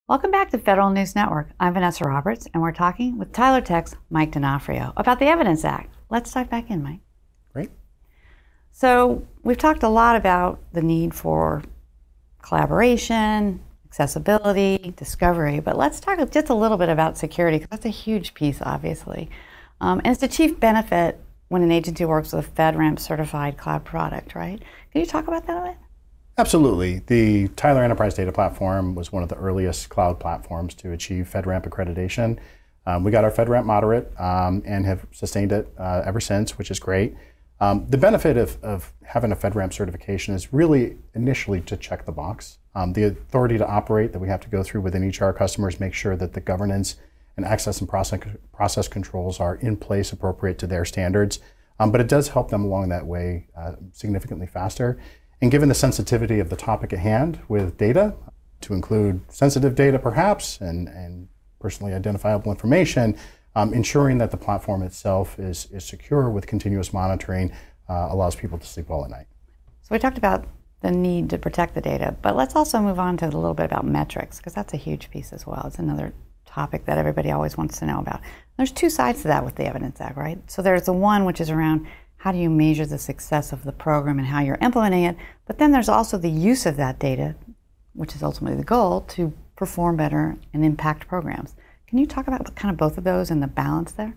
Welcome back to Federal News Network. I'm Vanessa Roberts, and we're talking with Tyler Tech's Mike D'Onofrio about the Evidence Act. Let's dive back in, Mike. Great. So we've talked a lot about the need for collaboration, accessibility, discovery, but let's talk just a little bit about security, because that's a huge piece, obviously. And it's the chief benefit when an agency works with a FedRAMP certified cloud product, right? Can you talk about that a bit? Absolutely. The Tyler Enterprise Data Platform was one of the earliest cloud platforms to achieve FedRAMP accreditation. We got our FedRAMP moderate and have sustained it ever since, which is great. The benefit of having a FedRAMP certification is really initially to check the box. The authority to operate that we have to go through within each of our customers, make sure that the governance and access and process controls are in place appropriate to their standards. But it does help them along that way significantly faster. And given the sensitivity of the topic at hand with data, to include sensitive data perhaps, and personally identifiable information, ensuring that the platform itself is secure with continuous monitoring allows people to sleep well at night. So we talked about the need to protect the data, but let's also move on to a little bit about metrics, because that's a huge piece as well. It's another topic that everybody always wants to know about. There's two sides to that with the Evidence Act, right? So there's the one which is around how do you measure the success of the program and how you're implementing it, but then there's also the use of that data, which is ultimately the goal, to perform better and impact programs. Can you talk about kind of both of those and the balance there?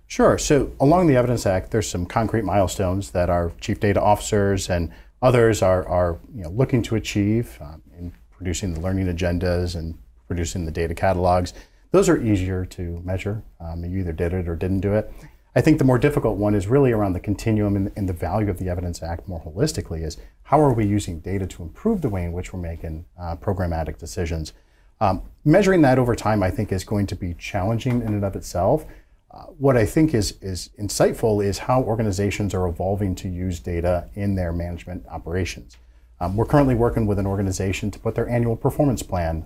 Sure. So along the Evidence Act, there's some concrete milestones that our chief data officers and others are looking to achieve in producing the learning agendas and producing the data catalogs. Those are easier to measure. You either did it or didn't do it. I think the more difficult one is really around the continuum and the value of the Evidence Act more holistically is how are we using data to improve the way in which we're making programmatic decisions. Measuring that over time, I think, is going to be challenging in and of itself. What I think is insightful is how organizations are evolving to use data in their management operations. We're currently working with an organization to put their annual performance plan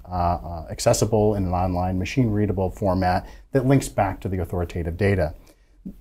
accessible in an online machine-readable format that links back to the authoritative data.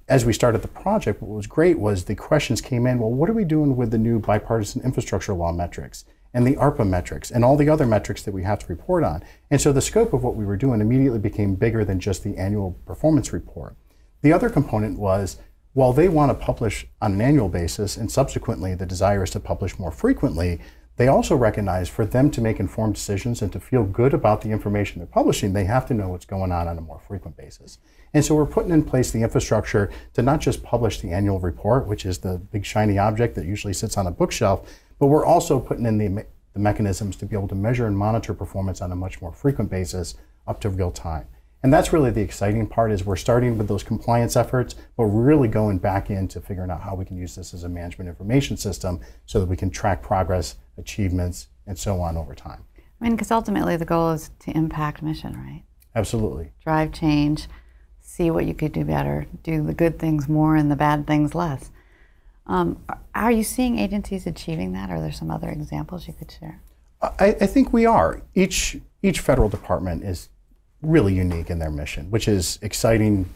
As we started the project, what was great was the questions came in, well, what are we doing with the new bipartisan infrastructure law metrics and the ARPA metrics and all the other metrics that we have to report on? And so the scope of what we were doing immediately became bigger than just the annual performance report. The other component was, while they want to publish on an annual basis and subsequently the desire is to publish more frequently, they also recognize for them to make informed decisions and to feel good about the information they're publishing, they have to know what's going on a more frequent basis. And so we're putting in place the infrastructure to not just publish the annual report, which is the big shiny object that usually sits on a bookshelf, but we're also putting in the mechanisms to be able to measure and monitor performance on a much more frequent basis up to real time. And that's really the exciting part, is we're starting with those compliance efforts, but we're really going back into figuring out how we can use this as a management information system so that we can track progress, achievements, and so on over time. I mean, because ultimately the goal is to impact mission, right? Absolutely. Drive change, see what you could do better, do the good things more and the bad things less. Are you seeing agencies achieving that? Are there some other examples you could share? I think we are. Each federal department is really unique in their mission, which is exciting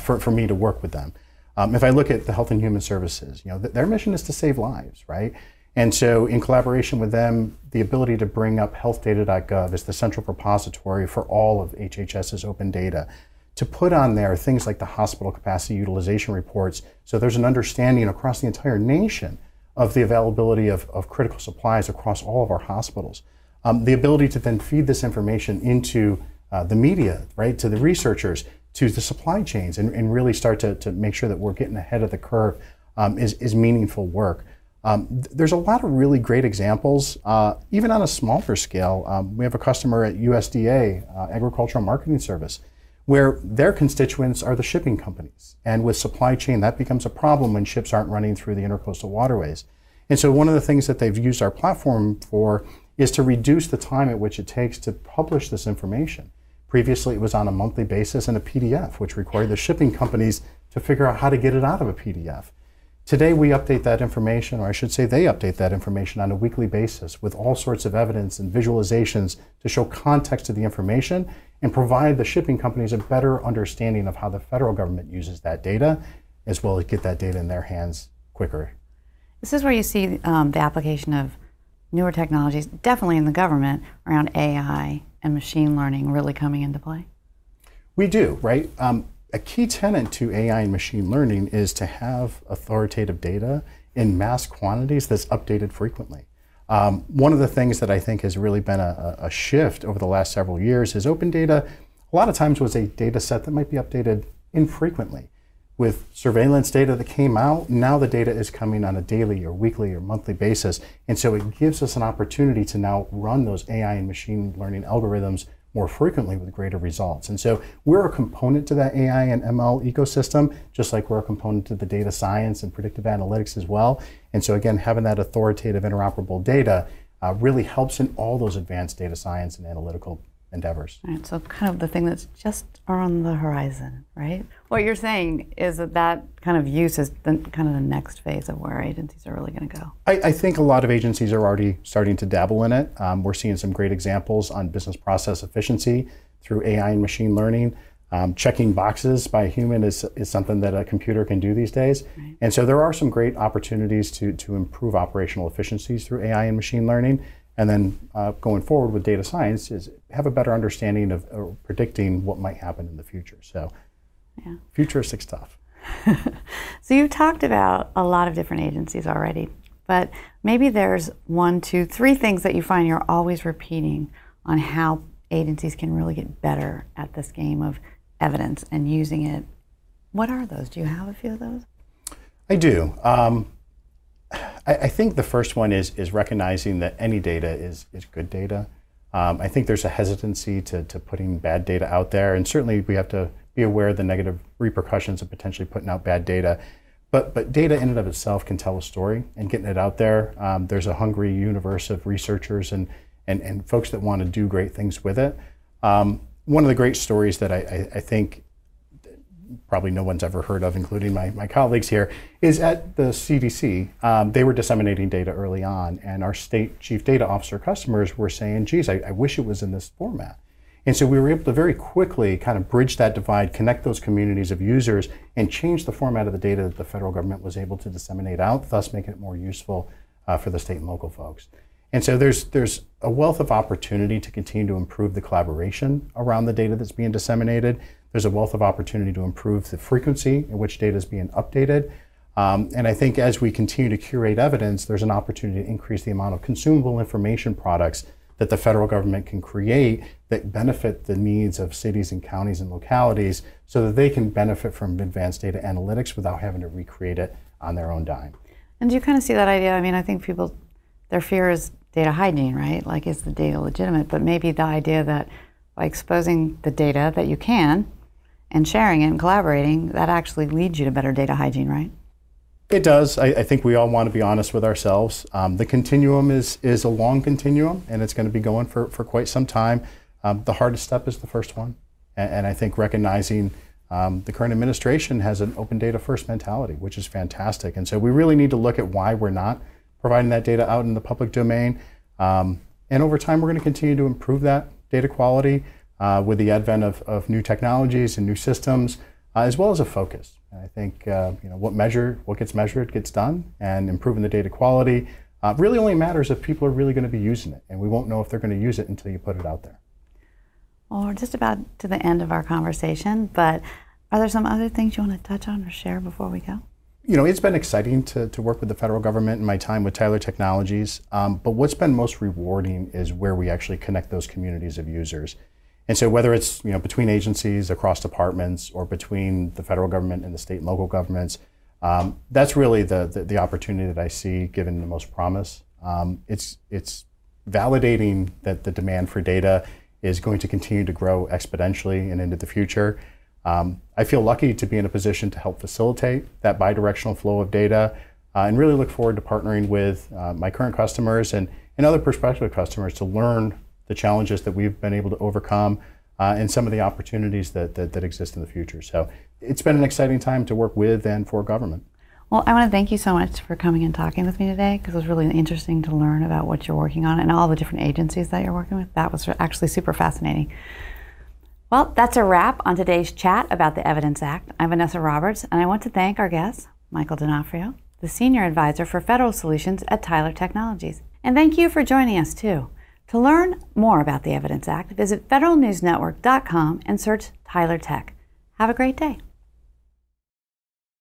for me to work with them. If I look at the Health and Human Services, their mission is to save lives, right? And so in collaboration with them, the ability to bring up healthdata.gov as the central repository for all of HHS's open data, to put on there things like the hospital capacity utilization reports, so there's an understanding across the entire nation of the availability of critical supplies across all of our hospitals. The ability to then feed this information into the media, right, to the researchers, to the supply chains, and really start to make sure that we're getting ahead of the curve is meaningful work. There's a lot of really great examples, even on a smaller scale. We have a customer at USDA, Agricultural Marketing Service, where their constituents are the shipping companies. And with supply chain, that becomes a problem when ships aren't running through the intercoastal waterways. And so one of the things that they've used our platform for is to reduce the time at which it takes to publish this information. Previously, it was on a monthly basis in a PDF, which required the shipping companies to figure out how to get it out of a PDF. Today, we update that information, or I should say they update that information on a weekly basis with all sorts of evidence and visualizations to show context to the information and provide the shipping companies a better understanding of how the federal government uses that data, as well as get that data in their hands quicker. This is where you see the application of newer technologies, definitely in the government, around AI and machine learning really coming into play? We do, right? A key tenet to AI and machine learning is to have authoritative data in mass quantities that's updated frequently. One of the things that I think has really been a shift over the last several years is open data a lot of times was a data set that might be updated infrequently. With surveillance data that came out, now the data is coming on a daily or weekly or monthly basis. And so it gives us an opportunity to now run those AI and machine learning algorithms more frequently with greater results. And so we're a component to that AI and ML ecosystem, just like we're a component to the data science and predictive analytics as well. And so again, having that authoritative interoperable data really helps in all those advanced data science and analytical endeavors. All right, so kind of the thing that's just on the horizon, right? What you're saying is that kind of use is kind of the next phase of where agencies are really going to go. I think a lot of agencies are already starting to dabble in it. We're seeing some great examples on business process efficiency through AI and machine learning. Checking boxes by a human is something that a computer can do these days. Right. And so there are some great opportunities to improve operational efficiencies through AI and machine learning. And then going forward with data science is have a better understanding of predicting what might happen in the future. So yeah. Futuristic stuff. So you've talked about a lot of different agencies already, but maybe there's 1, 2, 3 things that you find you're always repeating on how agencies can really get better at this game of evidence and using it. What are those? Do you have a few of those? I do. I think the first one is recognizing that any data is good data. I think there's a hesitancy to putting bad data out there, and certainly we have to be aware of the negative repercussions of potentially putting out bad data. But data in and of itself can tell a story, and getting it out there, there's a hungry universe of researchers and folks that want to do great things with it. One of the great stories that I think probably no one's ever heard of, including my colleagues here, is at the CDC. They were disseminating data early on, and our state chief data officer customers were saying, geez, I wish it was in this format. And so we were able to very quickly kind of bridge that divide, connect those communities of users, and change the format of the data that the federal government was able to disseminate out, thus making it more useful for the state and local folks. And so there's a wealth of opportunity to continue to improve the collaboration around the data that's being disseminated. There's a wealth of opportunity to improve the frequency in which data is being updated. And I think as we continue to curate evidence, there's an opportunity to increase the amount of consumable information products that the federal government can create that benefit the needs of cities and counties and localities so that they can benefit from advanced data analytics without having to recreate it on their own dime. And do you kind of see that idea? I mean, I think people, their fear is data hygiene, right? Like, is the data legitimate? But maybe the idea that by exposing the data that you can and sharing it and collaborating, that actually leads you to better data hygiene, right? It does. I think we all want to be honest with ourselves. The continuum is a long continuum, and it's going to be going for quite some time. The hardest step is the first one. And I think recognizing the current administration has an open data first mentality, which is fantastic. And so we really need to look at why we're not providing that data out in the public domain. And over time, we're going to continue to improve that data quality with the advent of new technologies and new systems, as well as a focus. And I think what gets measured gets done, and improving the data quality really only matters if people are really going to be using it, and we won't know if they're going to use it until you put it out there. Well, we're just about to the end of our conversation, but are there some other things you want to touch on or share before we go? You know, it's been exciting to work with the federal government in my time with Tyler Technologies, but what's been most rewarding is where we actually connect those communities of users. And so whether it's between agencies, across departments, or between the federal government and the state and local governments, that's really the opportunity that I see given the most promise. It's validating that the demand for data is going to continue to grow exponentially and into the future. I feel lucky to be in a position to help facilitate that bidirectional flow of data, and really look forward to partnering with my current customers and other prospective customers to learn the challenges that we've been able to overcome and some of the opportunities that exist in the future. So it's been an exciting time to work with and for government. Well, I want to thank you so much for coming and talking with me today, because it was really interesting to learn about what you're working on and all the different agencies that you're working with. That was actually super fascinating. Well, that's a wrap on today's chat about the Evidence Act. I'm Vanessa Roberts, and I want to thank our guest, Michael D'Onofrio, the Senior Advisor for Federal Solutions at Tyler Technologies. And thank you for joining us, too. To learn more about the Evidence Act, visit federalnewsnetwork.com and search Tyler Tech. Have a great day.